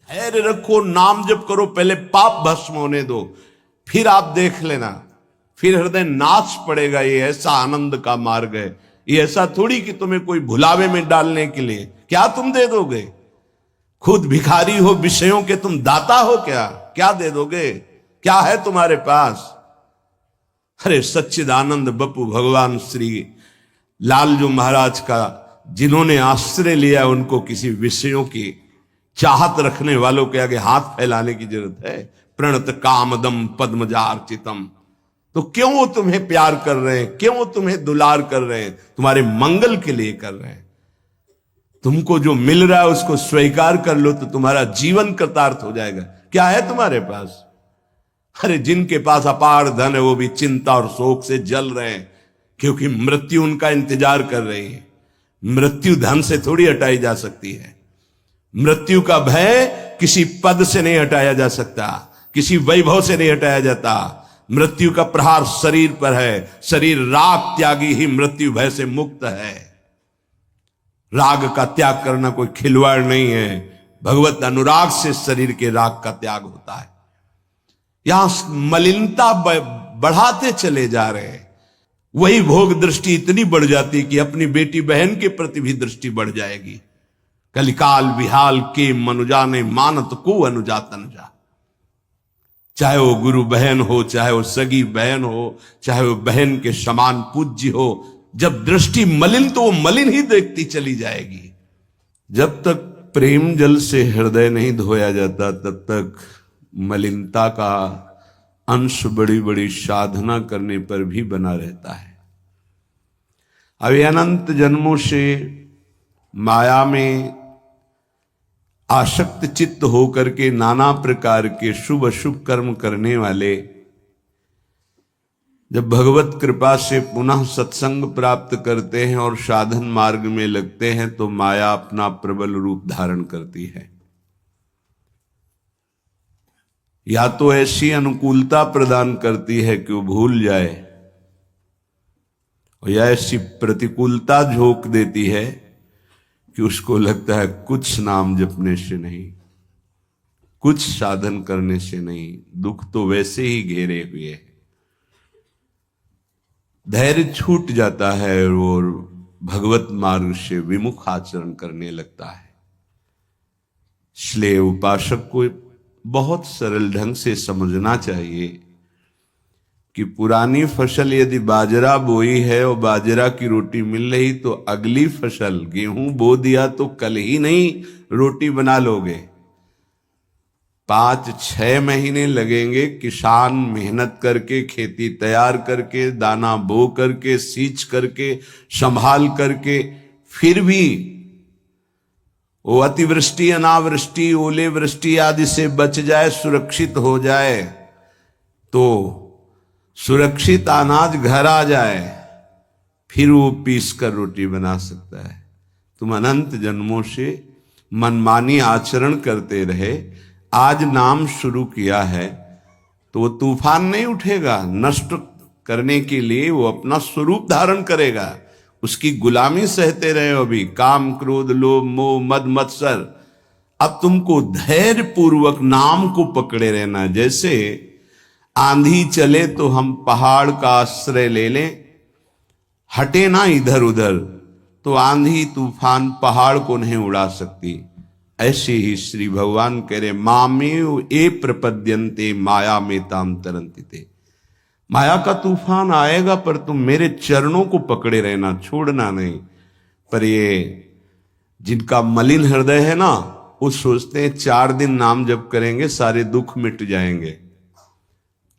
धैर्य रखो, नाम जप करो, पहले पाप भस्म होने दो, फिर आप देख लेना, फिर हृदय नाच पड़ेगा। ये ऐसा आनंद का मार्ग है। ये ऐसा थोड़ी कि तुम्हें कोई भुलावे में डालने के लिए क्या तुम दे दोगे। खुद भिखारी हो विषयों के, तुम दाता हो क्या? क्या दे दोगे? क्या है तुम्हारे पास? अरे सच्चिदानंद बपू भगवान श्री लालजू महाराज का जिन्होंने आश्रय लिया, उनको किसी विषयों की चाहत रखने वालों के आगे हाथ फैलाने की जरूरत है? प्रणत कामदम पद्मजार्चितम। तो क्यों वो तुम्हें प्यार कर रहे हैं? क्यों वो तुम्हें दुलार कर रहे हैं? तुम्हारे मंगल के लिए कर रहे हैं। तुमको जो मिल रहा है उसको स्वीकार कर लो तो तुम्हारा जीवन कृतार्थ हो जाएगा। क्या है तुम्हारे पास? अरे जिनके पास अपार धन है वो भी चिंता और शोक से जल रहे हैं, क्योंकि मृत्यु उनका इंतजार कर रही है। मृत्यु धन से थोड़ी हटाई जा सकती है। मृत्यु का भय किसी पद से नहीं हटाया जा सकता, किसी वैभव से नहीं हटाया जाता। मृत्यु का प्रहार शरीर पर है। शरीर राग त्यागी ही मृत्यु भय से मुक्त है। राग का त्याग करना कोई खिलवाड़ नहीं है। भगवत अनुराग से शरीर के राग का त्याग होता है। यहां मलिनता बढ़ाते चले जा रहे हैं। वही भोग दृष्टि इतनी बढ़ जाती कि अपनी बेटी बहन के प्रति भी दृष्टि बढ़ जाएगी। कलिकाल विहाल के मनुजा ने मानत को अनुजा तनुजा। चाहे वो गुरु बहन हो, चाहे वो सगी बहन हो, चाहे वो बहन के समान पूज्य हो, जब दृष्टि मलिन तो वो मलिन ही देखती चली जाएगी। जब तक प्रेम जल से हृदय नहीं धोया जाता तब तक मलिनता का अंश बड़ी बड़ी साधना करने पर भी बना रहता है। अभी अनंत जन्मों से माया में आसक्त चित्त होकर के नाना प्रकार के शुभ अशुभ कर्म करने वाले जब भगवत कृपा से पुनः सत्संग प्राप्त करते हैं और साधन मार्ग में लगते हैं तो माया अपना प्रबल रूप धारण करती है। या तो ऐसी अनुकूलता प्रदान करती है कि वो भूल जाए, और या ऐसी प्रतिकूलता झोंक देती है कि उसको लगता है कुछ नाम जपने से नहीं, कुछ साधन करने से नहीं, दुख तो वैसे ही घेरे हुए है। धैर्य छूट जाता है और भगवत मार्ग से विमुख आचरण करने लगता है। इसलिए उपासक को बहुत सरल ढंग से समझना चाहिए कि पुरानी फसल यदि बाजरा बोई है और बाजरा की रोटी मिल रही तो अगली फसल गेहूं बो दिया तो कल ही नहीं रोटी बना लोगे। 5-6 महीने लगेंगे किसान मेहनत करके, खेती तैयार करके, दाना बो करके, सींच करके, संभाल करके, फिर भी वो अतिवृष्टि, अनावृष्टि, ओले वृष्टि आदि से बच जाए, सुरक्षित हो जाए, तो सुरक्षित अनाज घर आ जाए, फिर वो पीस कर रोटी बना सकता है। तुम अनंत जन्मों से मनमानी आचरण करते रहे, आज नाम शुरू किया है तो वो तूफान नहीं उठेगा। नष्ट करने के लिए वो अपना स्वरूप धारण करेगा। उसकी गुलामी सहते रहे हो अभी, काम क्रोध लोभ मोह मद मत्सर। अब तुमको धैर्य पूर्वक नाम को पकड़े रहना। जैसे आंधी चले तो हम पहाड़ का आश्रय ले लें, हटे ना इधर उधर, तो आंधी तूफान पहाड़ को नहीं उड़ा सकती। ऐसे ही श्री भगवान कह रहे मामेव ए प्रपद्यन्ते माया में ताम तरंतिते। माया का तूफान आएगा पर तुम मेरे चरणों को पकड़े रहना, छोड़ना नहीं। पर ये जिनका मलिन हृदय है ना, वो सोचते हैं 4 दिन नाम जप करेंगे सारे दुख मिट जाएंगे।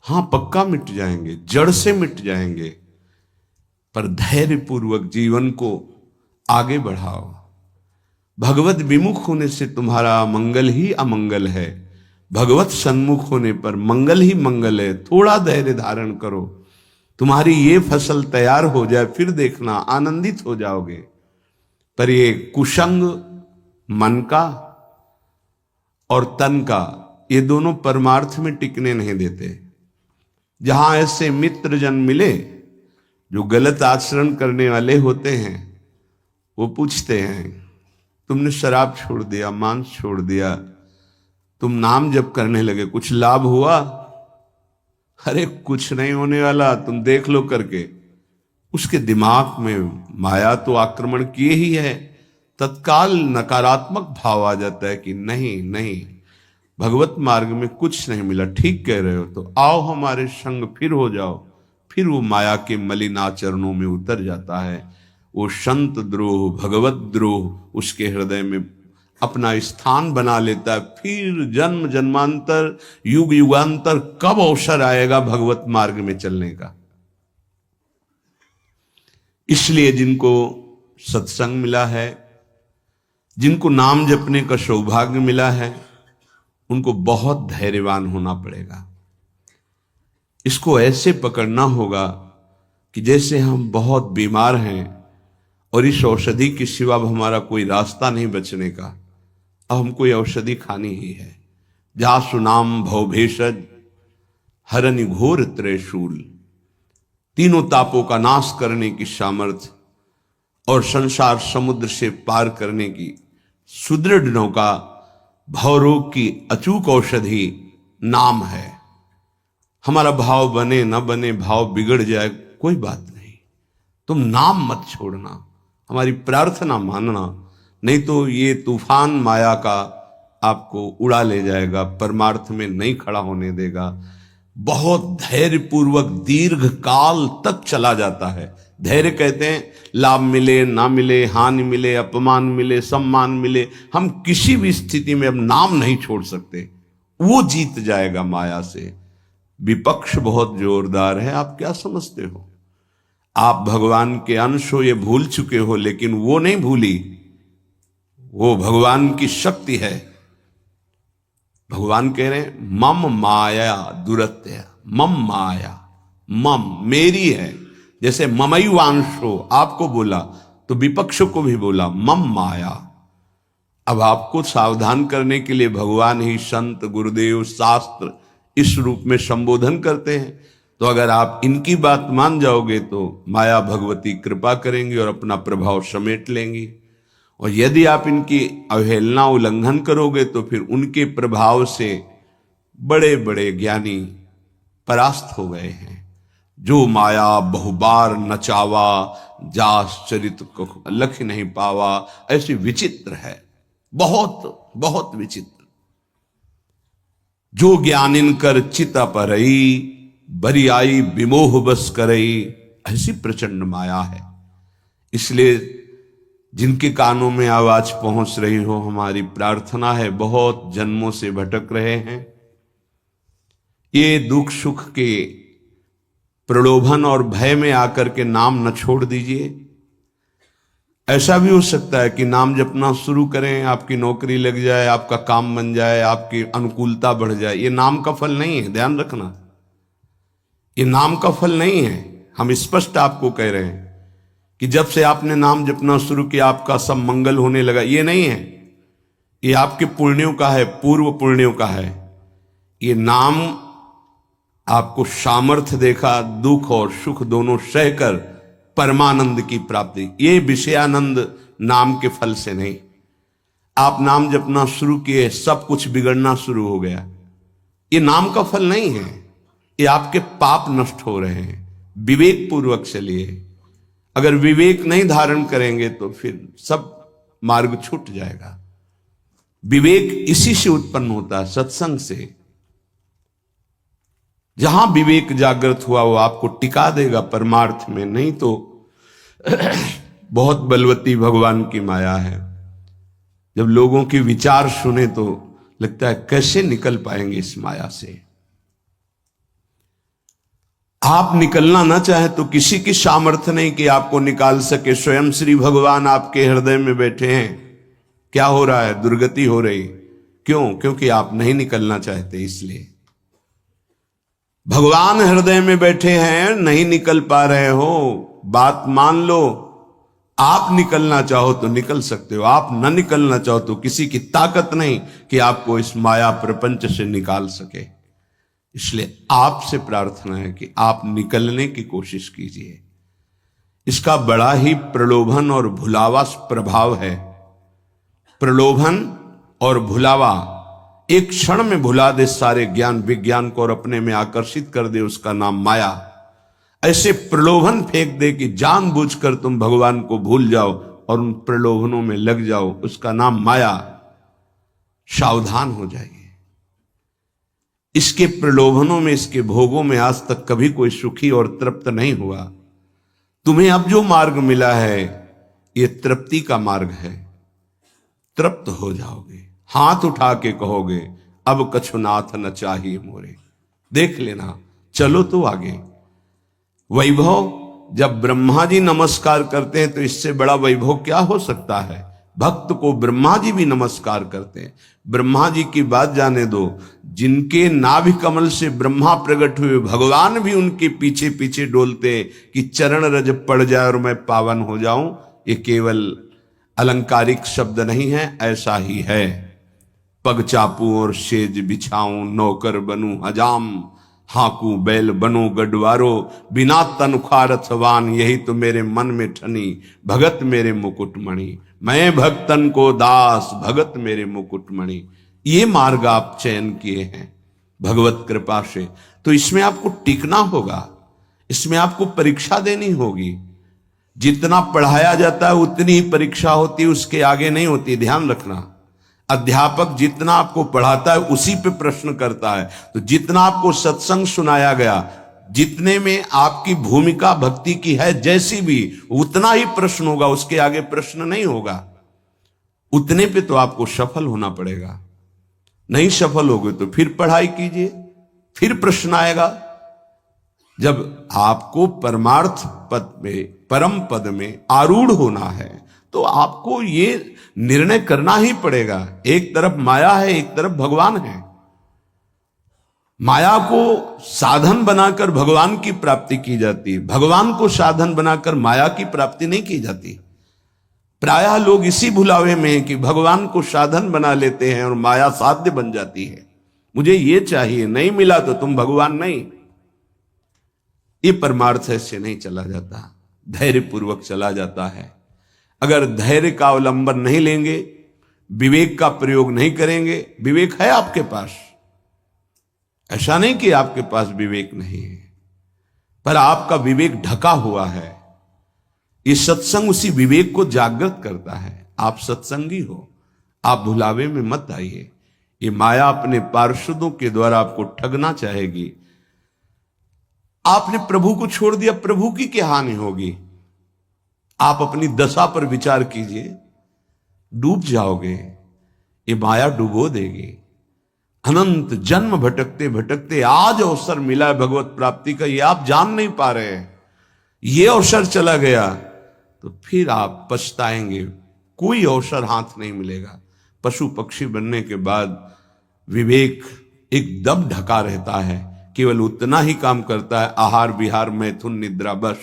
हां पक्का मिट जाएंगे, जड़ से मिट जाएंगे, पर धैर्य पूर्वक जीवन को आगे बढ़ाओ। भगवत विमुख होने से तुम्हारा मंगल ही अमंगल है, भगवत सन्मुख होने पर मंगल ही मंगल है। थोड़ा धैर्य धारण करो, तुम्हारी ये फसल तैयार हो जाए, फिर देखना आनंदित हो जाओगे। पर ये कुसंग मन का और तन का, ये दोनों परमार्थ में टिकने नहीं देते। जहां ऐसे मित्र जन मिले जो गलत आचरण करने वाले होते हैं, वो पूछते हैं तुमने शराब छोड़ दिया, मांस छोड़ दिया, तुम नाम जप करने लगे, कुछ लाभ हुआ? अरे कुछ नहीं होने वाला, तुम देख लो करके। उसके दिमाग में माया तो आक्रमण किए ही है। तत्काल नकारात्मक भाव आ जाता है कि नहीं नहीं, भगवत मार्ग में कुछ नहीं मिला, ठीक कह रहे हो, तो आओ हमारे संग फिर हो जाओ। फिर वो माया के मलिन आचरणों में उतर जाता है। वो संत द्रोह, भगवत द्रोह उसके हृदय में अपना स्थान बना लेता है। फिर जन्म जन्मांतर, युग युगांतर कब अवसर आएगा भगवत मार्ग में चलने का। इसलिए जिनको सत्संग मिला है, जिनको नाम जपने का सौभाग्य मिला है, उनको बहुत धैर्यवान होना पड़ेगा। इसको ऐसे पकड़ना होगा कि जैसे हम बहुत बीमार हैं और इस औषधि के सिवा अब हमारा कोई रास्ता नहीं बचने का, अब हमको ये औषधि खानी ही है। जासु नाम भवभेषज हरनि घोर त्रयशूल, तीनों तापों का नाश करने की सामर्थ्य और संसार समुद्र से पार करने की सुदृढ़ नौका, भवरोग की अचूक औषधि नाम है। हमारा भाव बने न बने, भाव बिगड़ जाए, कोई बात नहीं, तुम नाम मत छोड़ना, हमारी प्रार्थना मानना, नहीं तो ये तूफान माया का आपको उड़ा ले जाएगा, परमार्थ में नहीं खड़ा होने देगा। बहुत धैर्यपूर्वक दीर्घ काल तक चला जाता है। धैर्य कहते हैं लाभ मिले ना मिले, हानि मिले, अपमान मिले, सम्मान मिले, हम किसी भी स्थिति में अब नाम नहीं छोड़ सकते। वो जीत जाएगा माया से। विपक्ष बहुत जोरदार है, आप क्या समझते हो? आप भगवान के अंश हो, ये भूल चुके हो, लेकिन वो नहीं भूली, वो भगवान की शक्ति है। भगवान कह रहे हैं मम माया दुरत्य, मम माया, मम मेरी है। जैसे ममैवांशो आपको बोला तो विपक्ष को भी बोला मम माया। अब आपको सावधान करने के लिए भगवान ही संत, गुरुदेव, शास्त्र इस रूप में संबोधन करते हैं। तो अगर आप इनकी बात मान जाओगे तो माया भगवती कृपा करेंगी और अपना प्रभाव समेट लेंगी, और यदि आप इनकी अवहेलना, उल्लंघन करोगे तो फिर उनके प्रभाव से बड़े बड़े ज्ञानी परास्त हो गए हैं। जो माया बहुबार नचावा, जास चरित को लख नहीं पावा, ऐसी विचित्र है, बहुत बहुत विचित्र। जो ज्ञानिन कर चिता परई, बरी आई विमोह बस करई, ऐसी प्रचंड माया है। इसलिए जिनके कानों में आवाज पहुंच रही हो, हमारी प्रार्थना है, बहुत जन्मों से भटक रहे हैं, ये दुख सुख के प्रलोभन और भय में आकर के नाम न छोड़ दीजिए। ऐसा भी हो सकता है कि नाम जपना शुरू करें, आपकी नौकरी लग जाए, आपका काम बन जाए, आपकी अनुकूलता बढ़ जाए। ये नाम का फल नहीं है, ध्यान रखना, ये नाम का फल नहीं है। हम स्पष्ट आपको कह रहे हैं कि जब से आपने नाम जपना शुरू किया आपका सब मंगल होने लगा, ये नहीं है। ये आपके पुण्यों का है, पूर्व पुण्यों का है। ये नाम आपको सामर्थ्य देखा, दुख और सुख दोनों सहकर परमानंद की प्राप्ति। ये विषयानंद नाम के फल से नहीं। आप नाम जपना शुरू किए, सब कुछ बिगड़ना शुरू हो गया, ये नाम का फल नहीं है। ये आपके पाप नष्ट हो रहे हैं। विवेक पूर्वक चलिए। अगर विवेक नहीं धारण करेंगे तो फिर सब मार्ग छूट जाएगा। विवेक इसी से उत्पन्न होता है, सत्संग से। जहां विवेक जागृत हुआ वो आपको टिका देगा परमार्थ में, नहीं तो बहुत बलवती भगवान की माया है। जब लोगों के विचार सुने तो लगता है कैसे निकल पाएंगे इस माया से। आप निकलना ना चाहे तो किसी की सामर्थ्य नहीं कि आपको निकाल सके। स्वयं श्री भगवान आपके हृदय में बैठे हैं। क्या हो रहा है? दुर्गति हो रही। क्यों? क्योंकि आप नहीं निकलना चाहते, इसलिए। भगवान हृदय में बैठे हैं, नहीं निकल पा रहे हो, बात मान लो। आप निकलना चाहो तो निकल सकते हो, आप न निकलना चाहो तो किसी की ताकत नहीं कि आपको इस माया प्रपंच से निकाल सके। इसलिए आपसे प्रार्थना है कि आप निकलने की कोशिश कीजिए। इसका बड़ा ही प्रलोभन और भुलावा प्रभाव है। प्रलोभन और भुलावा एक क्षण में भुला दे सारे ज्ञान विज्ञान को और अपने में आकर्षित कर दे, उसका नाम माया। ऐसे प्रलोभन फेंक दे कि जानबूझकर तुम भगवान को भूल जाओ और उन प्रलोभनों में लग जाओ, उसका नाम माया। सावधान हो जाइए। इसके प्रलोभनों में, इसके भोगों में आज तक कभी कोई सुखी और तृप्त नहीं हुआ। तुम्हें अब जो मार्ग मिला है ये तृप्ति का मार्ग है। तृप्त हो जाओगे, हाथ उठा के कहोगे अब कछुनाथ न चाहिए मोरे। देख लेना, चलो तो आगे। वैभव, जब ब्रह्मा जी नमस्कार करते हैं तो इससे बड़ा वैभव क्या हो सकता है। भक्त को ब्रह्मा जी भी नमस्कार करते हैं। ब्रह्मा जी की बात जाने दो, जिनके नाभि कमल से ब्रह्मा प्रकट हुए भगवान भी उनके पीछे पीछे डोलते हैं कि चरण रज पड़ जाए और मैं पावन हो जाऊं। ये केवल अलंकारिक शब्द नहीं है, ऐसा ही है। पग चापू और सेज बिछाऊं, नौकर बनूं हजाम, हाकू बैल बनो गडवारो, बिना तनख्वाह रथवान, यही तो मेरे मन में ठनी, भगत मेरे मुकुटमणि। मैं भक्तन को दास, भगत मेरे मुकुटमणि। ये मार्ग आप चयन किए हैं भगवत कृपा से, तो इसमें आपको टिकना होगा, इसमें आपको परीक्षा देनी होगी। जितना पढ़ाया जाता है उतनी ही परीक्षा होती है, उसके आगे नहीं होती, ध्यान रखना। अध्यापक जितना आपको पढ़ाता है उसी पे प्रश्न करता है। तो जितना आपको सत्संग सुनाया गया, जितने में आपकी भूमिका भक्ति की है जैसी भी, उतना ही प्रश्न होगा, उसके आगे प्रश्न नहीं होगा। उतने पे तो आपको सफल होना पड़ेगा। नहीं सफल होगे तो फिर पढ़ाई कीजिए, फिर प्रश्न आएगा। जब आपको परमार्थ पद में, परम पद में आरूढ़ होना है तो आपको ये निर्णय करना ही पड़ेगा। एक तरफ माया है, एक तरफ भगवान है। माया को साधन बनाकर भगवान की प्राप्ति की जाती है, भगवान को साधन बनाकर माया की प्राप्ति नहीं की जाती। प्रायः लोग इसी भुलावे में हैं कि भगवान को साधन बना लेते हैं और माया साध्य बन जाती है। मुझे ये चाहिए, नहीं मिला तो तुम भगवान नहीं। ये परमार्थ ऐसे नहीं चला जाता, धैर्य पूर्वक चला जाता है। अगर धैर्य का अवलंबन नहीं लेंगे, विवेक का प्रयोग नहीं करेंगे, विवेक है आपके पास, ऐसा नहीं कि आपके पास विवेक नहीं है, पर आपका विवेक ढका हुआ है। ये सत्संग उसी विवेक को जागृत करता है। आप सत्संगी हो, आप भुलावे में मत आइए। ये माया अपने पार्षदों के द्वारा आपको ठगना चाहेगी। आपने प्रभु को छोड़ दिया, प्रभु की क्या हानि होगी। आप अपनी दशा पर विचार कीजिए, डूब जाओगे, ये माया डुबो देगी। अनंत जन्म भटकते भटकते आज अवसर मिला है भगवत प्राप्ति का, ये आप जान नहीं पा रहे हैं। ये अवसर चला गया तो फिर आप पछताएंगे, कोई अवसर हाथ नहीं मिलेगा। पशु पक्षी बनने के बाद विवेक एकदम ढका रहता है, केवल उतना ही काम करता है, आहार विहार मैथुन निद्रा, बस।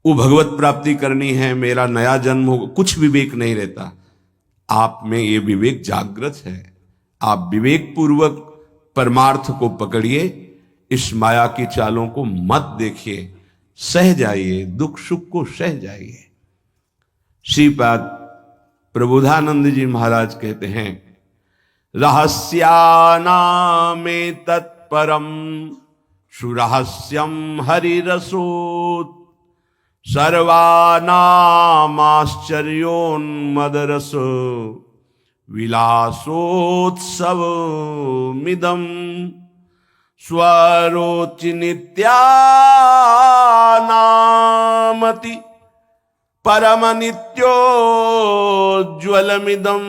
वो भगवत प्राप्ति करनी है, मेरा नया जन्म हो, कुछ विवेक नहीं रहता। आप में ये विवेक जागृत है। आप विवेक पूर्वक परमार्थ को पकड़िए, इस माया की चालों को मत देखिए, सह जाइए, दुख सुख को सह जाइए। श्रीपाद प्रबोधानंद जी महाराज कहते हैं, रहस्यानामे तत्परम सुरहस्यम हरिरसोत्, सर्वानामाश्चर्योन्मदरस विलासोत्सवमिदं, स्वरोचि नित्यानामति परमनित्योज्ज्वलमिदं,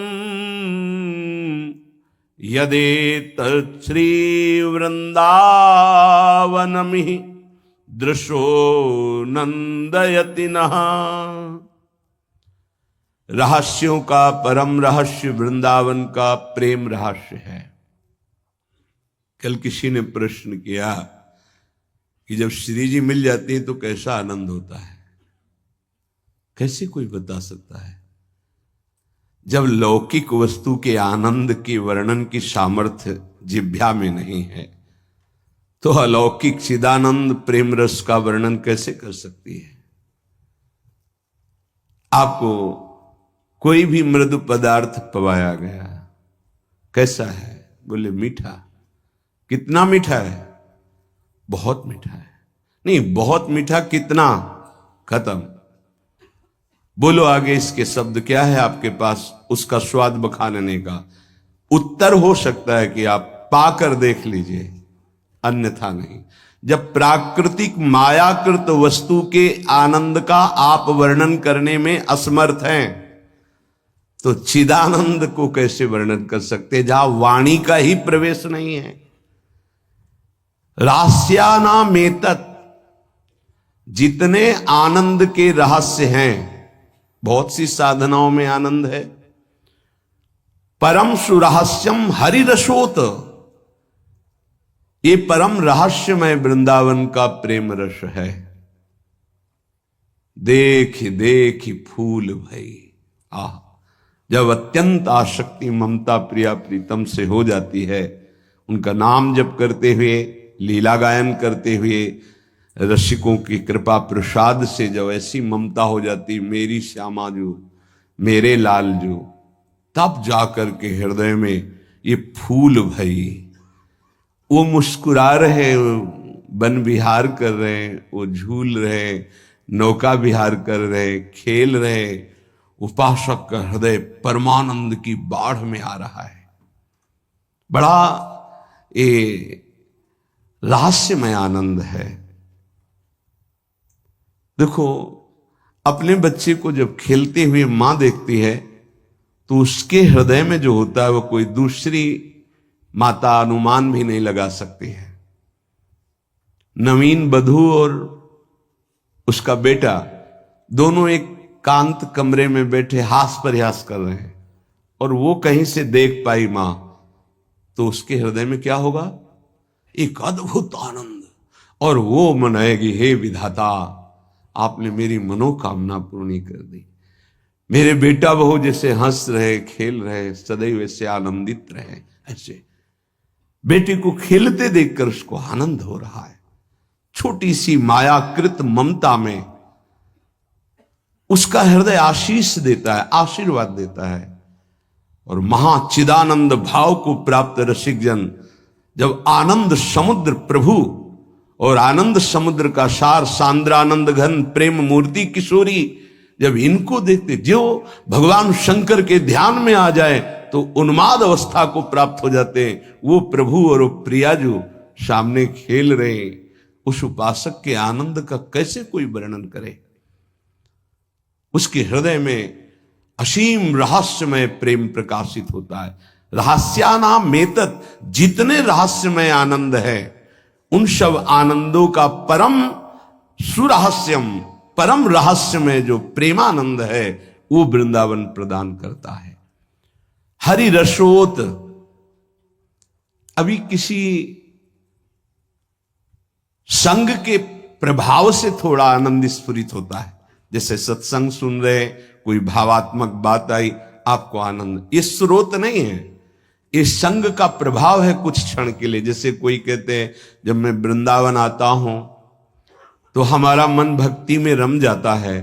यदेतत् श्रीवृन्दावनमिः दृशो नंदयति नः। रहस्यों का परम रहस्य वृंदावन का प्रेम रहस्य है। कल किसी ने प्रश्न किया कि जब श्री जी मिल जाती है तो कैसा आनंद होता है। कैसे कोई बता सकता है। जब लौकिक वस्तु के आनंद के वर्णन की सामर्थ्य जिह्वा में नहीं है तो अलौकिक चिदानंद प्रेम रस का वर्णन कैसे कर सकती है। आपको कोई भी मृदु पदार्थ पवाया गया, कैसा है? बोले मीठा। कितना मीठा है? बहुत मीठा है। नहीं, बहुत मीठा कितना? खत्म। बोलो आगे इसके शब्द क्या है आपके पास उसका स्वाद बखानने का? उत्तर हो सकता है कि आप पाकर देख लीजिए, अन्यथा नहीं। जब प्राकृतिक मायाकृत वस्तु के आनंद का आप वर्णन करने में असमर्थ हैं, तो चिदानंद को कैसे वर्णन कर सकते जहां वाणी का ही प्रवेश नहीं है? रास्यानामेतत्, जितने आनंद के रहस्य हैं, बहुत सी साधनाओं में आनंद है। परम सुरहस्यम हरिरसोत, ये परम रहस्यमय वृंदावन का प्रेम रस है। देख देख फूल भई। आह, जब अत्यंत आसक्ति ममता प्रिया प्रीतम से हो जाती है, उनका नाम जप करते हुए, लीला गायन करते हुए, रसिकों की कृपा प्रसाद से जब ऐसी ममता हो जाती, मेरी श्यामा जो, मेरे लाल जो, तब जाकर के हृदय में ये फूल भई। वो मुस्कुरा रहे, वन विहार कर रहे, वो झूल रहे, नौका विहार कर रहे, खेल रहे, उपासक का हृदय परमानंद की बाढ़ में आ रहा है। बड़ा ये रहस्यमय आनंद है। देखो, अपने बच्चे को जब खेलते हुए मां देखती है, तो उसके हृदय में जो होता है वो कोई दूसरी माता अनुमान भी नहीं लगा सकती है। नवीन बधू और उसका बेटा दोनों एक कांत कमरे में बैठे हास परिहास कर रहे हैं, और वो कहीं से देख पाई मां, तो उसके हृदय में क्या होगा? एक अद्भुत आनंद। और वो मनाएगी, हे विधाता, आपने मेरी मनोकामना पूर्ण कर दी। मेरे बेटा बहू जैसे हंस रहे, खेल रहे, सदैव ऐसे आनंदित रहे। ऐसे बेटे को खेलते देखकर उसको आनंद हो रहा है। छोटी सी मायाकृत ममता में उसका हृदय आशीष देता है, आशीर्वाद देता है। और महाचिदानंद भाव को प्राप्त रसिक जन जब आनंद समुद्र प्रभु और आनंद समुद्र का सार सांद्रानंद घन प्रेम मूर्ति किशोरी, जब इनको देखते, जो भगवान शंकर के ध्यान में आ जाए तो उन्माद अवस्था को प्राप्त हो जाते हैं। वो प्रभु और वो प्रिया जो सामने खेल रहे हैं, उस उपासक के आनंद का कैसे कोई वर्णन करे? उसके हृदय में असीम रहस्यमय प्रेम प्रकाशित होता है। रहस्यानामेतत्, जितने रहस्यमय आनंद है, उन सब आनंदों का परम सुरहस्यम, परम रहस्यमय जो प्रेमानंद है, वो वृंदावन प्रदान करता है। हरि रसोत, अभी किसी संग के प्रभाव से थोड़ा आनंद स्फुरित होता है। जैसे सत्संग सुन रहे, कोई भावात्मक बात आई, आपको आनंद, ये स्रोत नहीं है, ये संग का प्रभाव है कुछ क्षण के लिए। जैसे कोई कहते हैं, जब मैं वृंदावन आता हूं तो हमारा मन भक्ति में रम जाता है,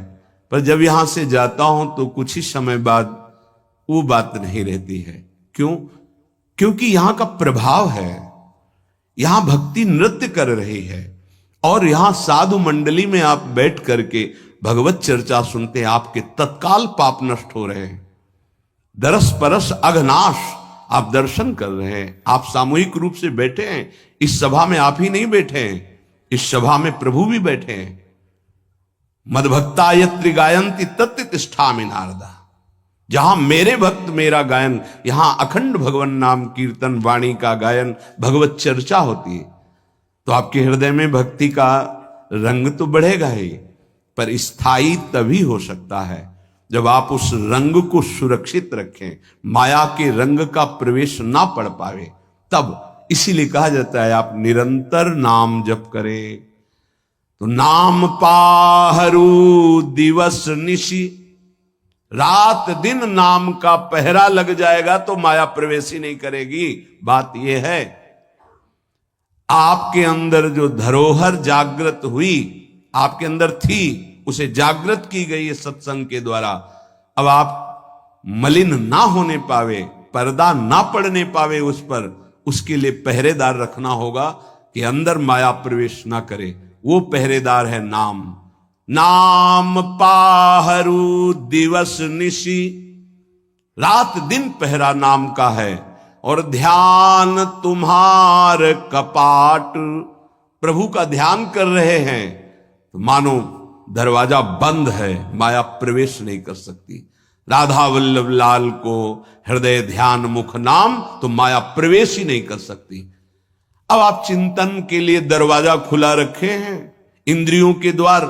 पर जब यहां से जाता हूं तो कुछ ही समय बाद वो बात नहीं रहती है। क्यों? क्योंकि यहां का प्रभाव है, यहां भक्ति नृत्य कर रही है, और यहां साधु मंडली में आप बैठ करके भगवत चर्चा सुनते हैं, आपके तत्काल पाप नष्ट हो रहे हैं। दरस परस अघनाश, आप दर्शन कर रहे हैं। आप सामूहिक रूप से बैठे हैं, इस सभा में आप ही नहीं बैठे हैं, इस सभा में प्रभु भी बैठे हैं। मदभक्ता यत्र गायन्ति तत्र तिष्ठामि नारदा, जहां मेरे भक्त मेरा गायन, यहां अखंड भगवान नाम कीर्तन वाणी का गायन, भगवत चर्चा होती है, तो आपके हृदय में भक्ति का रंग तो बढ़ेगा ही, पर स्थायी तभी हो सकता है जब आप उस रंग को सुरक्षित रखें, माया के रंग का प्रवेश ना पड़ पावे, तब। इसीलिए कहा जाता है आप निरंतर नाम जप करें तो नाम पाहरू दिवस निशि, रात दिन नाम का पहरा लग जाएगा तो माया प्रवेश ही नहीं करेगी। बात यह है, आपके अंदर जो धरोहर जागृत हुई, आपके अंदर थी, उसे जागृत की गई है सत्संग के द्वारा। अब आप मलिन ना होने पावे, पर्दा ना पड़ने पावे उस पर, उसके लिए पहरेदार रखना होगा कि अंदर माया प्रवेश ना करे। वो पहरेदार है नाम। नाम पाहरू दिवस निशी, रात दिन पहरा नाम का है। और ध्यान तुम्हार कपाट, प्रभु का ध्यान कर रहे हैं तो मानो दरवाजा बंद है, माया प्रवेश नहीं कर सकती। राधा वल्लभ लाल को हृदय ध्यान मुख नाम, तो माया प्रवेश ही नहीं कर सकती। अब आप चिंतन के लिए दरवाजा खुला रखे हैं, इंद्रियों के द्वार,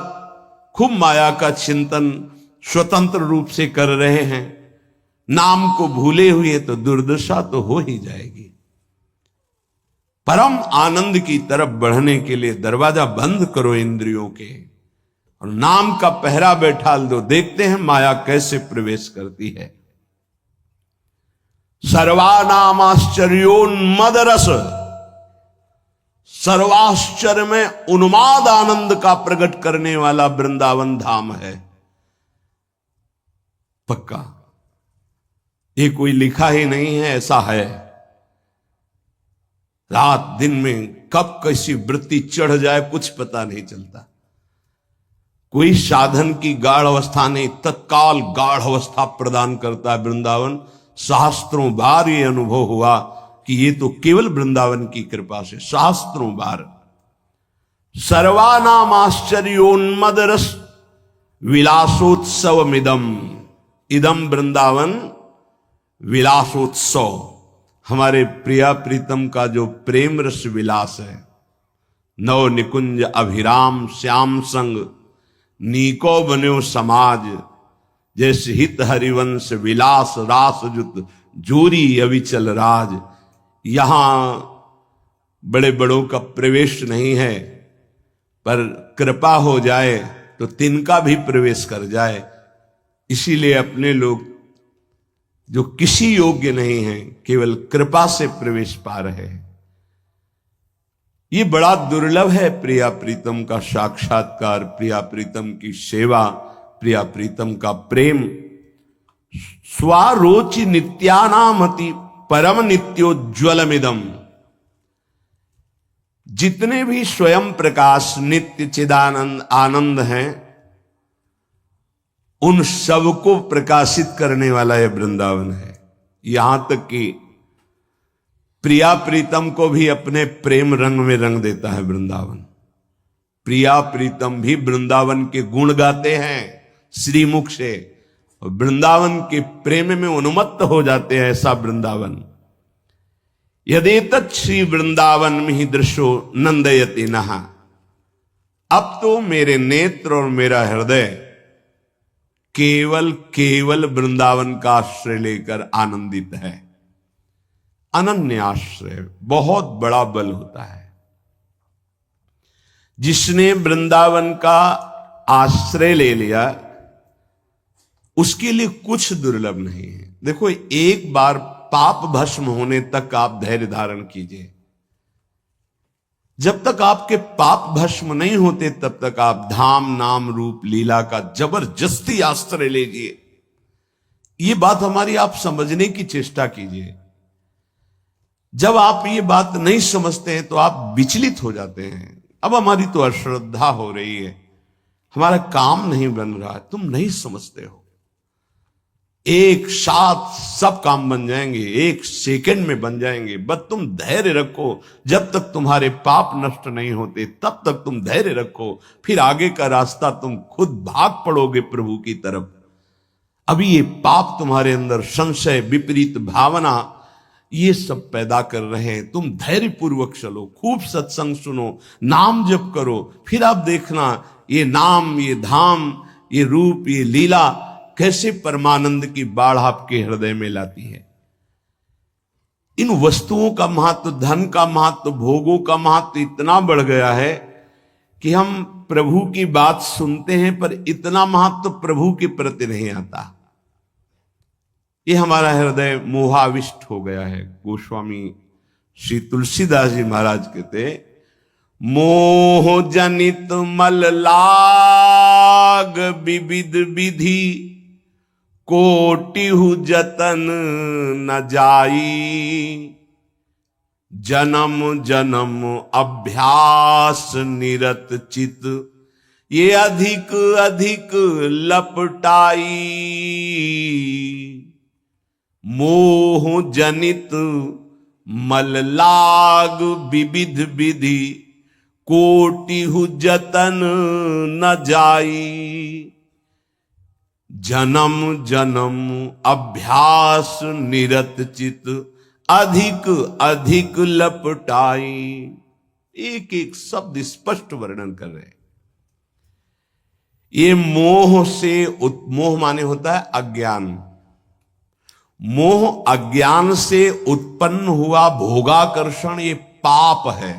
खूब माया का चिंतन स्वतंत्र रूप से कर रहे हैं। नाम को भूले हुए तो दुर्दशा तो हो ही जाएगी। परम आनंद की तरफ बढ़ने के लिए दरवाजा बंद करो इंद्रियों के, और नाम का पहरा बैठाल दो। देखते हैं माया कैसे प्रवेश करती है। सर्वानामाश्चर्योन्मद रस, सर्वाश्चर्य में उन्माद आनंद का प्रकट करने वाला वृंदावन धाम है। पक्का ये कोई लिखा ही नहीं है, ऐसा है। रात दिन में कब कैसी वृत्ति चढ़ जाए कुछ पता नहीं चलता। कोई साधन की गाढ़ अवस्था नहीं, तत्काल गाढ़ अवस्था प्रदान करता है वृंदावन। सहस्त्रों बार ये अनुभव हुआ कि ये तो केवल वृंदावन की कृपा से, सहस्त्रों बार। सर्वानाम आश्चर्योन्मद रस विलासोत्सवमिदम, इदम वृंदावन विलासोत्सव। हमारे प्रिया प्रीतम का जो प्रेम रस विलास है, नव निकुंज अभिराम श्याम संग नीको बन्यो समाज, जैसे हित हरिवंश विलास रास जुत जोरी अविचल राज। यहां बड़े बड़ों का प्रवेश नहीं है, पर कृपा हो जाए तो तिनका भी प्रवेश कर जाए। इसीलिए अपने लोग जो किसी योग्य नहीं हैं, केवल कृपा से प्रवेश पा रहे हैं। ये बड़ा दुर्लभ है प्रिया प्रीतम का साक्षात्कार, प्रिया प्रीतम की सेवा, प्रिया प्रीतम का प्रेम। स्वारोचि नित्यानामति परम नित्योज्वलमिदम, जितने भी स्वयं प्रकाश नित्य चिदानंद आनंद हैं, उन सबको प्रकाशित करने वाला यह वृंदावन है। यहां तक कि प्रिया प्रीतम को भी अपने प्रेम रंग में रंग देता है वृंदावन। प्रिया प्रीतम भी वृंदावन के गुण गाते हैं श्रीमुख से, और वृंदावन के प्रेम में उन्मत्त हो जाते हैं। ऐसा वृंदावन। यदेतत् श्री वृंदावन में ही दृश्यो नंदयति नहा, अब तो मेरे नेत्र और मेरा हृदय केवल केवल वृंदावन का आश्रय लेकर आनंदित है। अनन्य आश्रय बहुत बड़ा बल होता है। जिसने वृंदावन का आश्रय ले लिया उसके लिए कुछ दुर्लभ नहीं है। देखो, एक बार पाप भस्म होने तक आप धैर्य धारण कीजिए। जब तक आपके पाप भस्म नहीं होते तब तक आप धाम नाम रूप लीला का जबरदस्ती आश्रय लीजिए। ये बात हमारी आप समझने की चेष्टा कीजिए। जब आप ये बात नहीं समझते हैं तो आप विचलित हो जाते हैं। अब हमारी तो अश्रद्धा हो रही है, हमारा काम नहीं बन रहा है। तुम नहीं समझते हो, एक साथ सब काम बन जाएंगे, एक सेकंड में बन जाएंगे। बस तुम धैर्य रखो। जब तक तुम्हारे पाप नष्ट नहीं होते तब तक तुम धैर्य रखो, फिर आगे का रास्ता तुम खुद भाग पड़ोगे प्रभु की तरफ। अभी ये पाप तुम्हारे अंदर संशय, विपरीत भावना, ये सब पैदा कर रहे हैं। तुम धैर्य पूर्वक चलो, खूब सत्संग सुनो, नाम जप करो, फिर आप देखना ये नाम, ये धाम, ये रूप, ये लीला कैसे परमानंद की बाढ़ आपके हृदय में लाती है। इन वस्तुओं का महत्व, धन का महत्व, भोगों का महत्व इतना बढ़ गया है कि हम प्रभु की बात सुनते हैं पर इतना महत्व प्रभु के प्रति नहीं आता। ये हमारा हृदय मोहाविष्ट हो गया है। गोस्वामी श्री तुलसीदास जी महाराज कहते, मोह जनित मल लाग विविध विधि कोटिहु जतन न जाई, जन्म जन्म अभ्यास निरत चित, ये अधिक अधिक लपटाई, मोह जनित मल लाग विविध विधि, कोटिहु जतन न जाई, जन्म जन्म अभ्यास निरत चित, अधिक अधिक लपटाई। एक एक शब्द स्पष्ट वर्णन कर रहे हैं। ये मोह से मोह माने होता है अज्ञान। मोह अज्ञान से उत्पन्न हुआ भोगाकर्षण ये पाप है।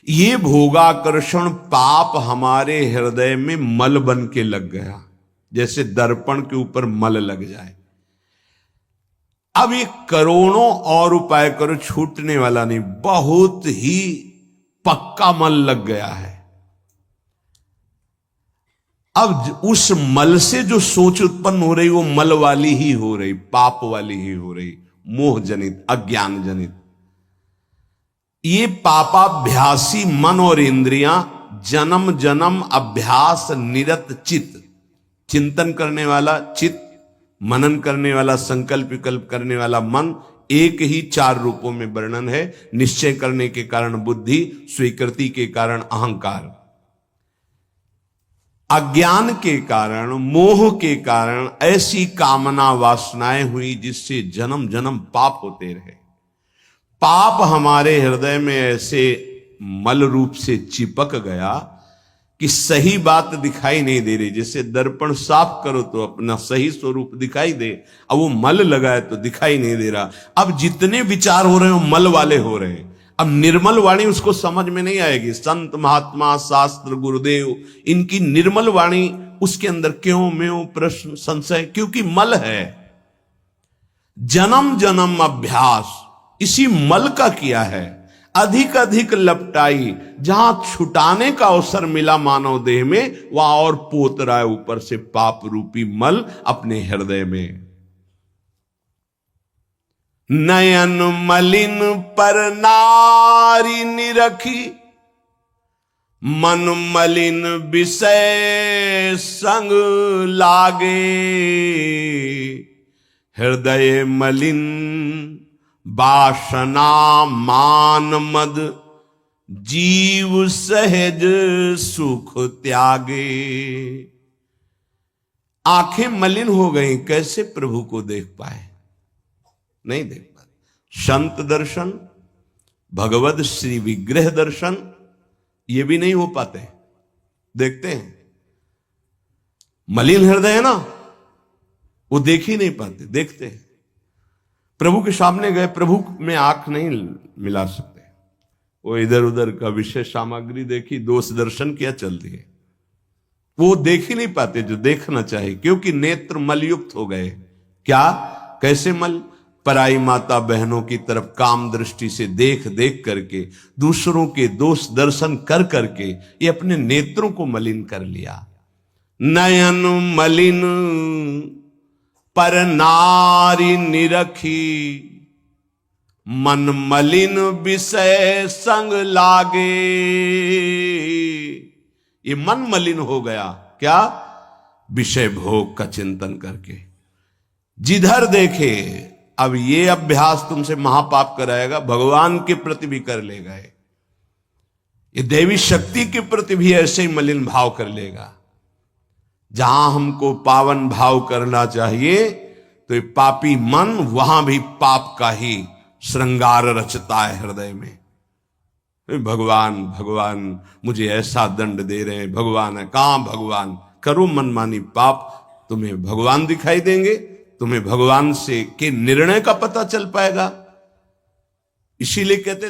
ये भोगाकर्षण पाप हमारे हृदय में मल बन के लग गया, जैसे दर्पण के ऊपर मल लग जाए। अब ये करोड़ों और उपाय करो, छूटने वाला नहीं, बहुत ही पक्का मल लग गया है। अब उस मल से जो सोच उत्पन्न हो रही वो मल वाली ही हो रही, पाप वाली ही हो रही, मोह जनित, अज्ञान जनित। ये पापाभ्यासी मन और इंद्रियां जन्म जन्म अभ्यास निरत चित्त, चिंतन करने वाला चित्त, मनन करने वाला, संकल्प विकल्प करने वाला मन, एक ही चार रूपों में वर्णन है। निश्चय करने के कारण बुद्धि, स्वीकृति के कारण अहंकार, अज्ञान के कारण, मोह के कारण ऐसी कामना वासनाएं हुई जिससे जन्म जन्म पाप होते रहे। पाप हमारे हृदय में ऐसे मल रूप से चिपक गया कि सही बात दिखाई नहीं दे रही। जैसे दर्पण साफ करो तो अपना सही स्वरूप दिखाई दे, अब वो मल लगा है तो दिखाई नहीं दे रहा। अब जितने विचार हो रहे हैं वो मल वाले हो रहे हैं। अब निर्मल वाणी उसको समझ में नहीं आएगी। संत महात्मा शास्त्र गुरुदेव इनकी निर्मल वाणी उसके अंदर क्यों म्यों प्रश्न संशय, क्योंकि मल है। जन्म जन्म अभ्यास इसी मल का किया है। अधिक अधिक लपटाई, जहां छुटाने का अवसर मिला मानव देह में, वहां और पोत रहा है ऊपर से पाप रूपी मल अपने हृदय में। नयन मलिन पर नारी निरखी, मन मलिन विषय संग लागे, हृदय मलिन वासना मान मद, जीव सहज सुख त्यागे। आंखें मलिन हो गई, कैसे प्रभु को देख पाए? नहीं देख पाते। संत दर्शन, भगवत श्री विग्रह दर्शन, ये भी नहीं हो पाते। देखते हैं मलिन हृदय है ना, वो देख ही नहीं पाते। देखते हैं प्रभु के सामने गए, प्रभु में आंख नहीं मिला सकते। वो इधर उधर का विषय सामग्री देखी, दोष दर्शन किया, चल दिए। वो देख ही नहीं पाते जो देखना चाहिए, क्योंकि नेत्र मलयुक्त हो गए। क्या, कैसे मल? पराई माता बहनों की तरफ काम दृष्टि से देख देख करके, दूसरों के दोष दर्शन कर करके ये अपने नेत्रों को मलिन कर लिया। नयन मलिन पर नारी निरखी, मन मलिन विषय संग लागे। ये मन मलिन हो गया, क्या? विषय भोग का चिंतन करके। जिधर देखे, अब ये अभ्यास तुमसे महापाप कराएगा, भगवान के प्रति भी कर लेगा। ये देवी शक्ति के प्रति भी ऐसे ही मलिन भाव कर लेगा। जहां हमको पावन भाव करना चाहिए तो ये पापी मन वहां भी पाप का ही श्रृंगार रचता है हृदय में। भगवान भगवान मुझे ऐसा दंड दे रहे हैं, भगवान है। कहां भगवान? करो मनमानी पाप, तुम्हें भगवान दिखाई देंगे, तुम्हें भगवान से के निर्णय का पता चल पाएगा। इसीलिए कहते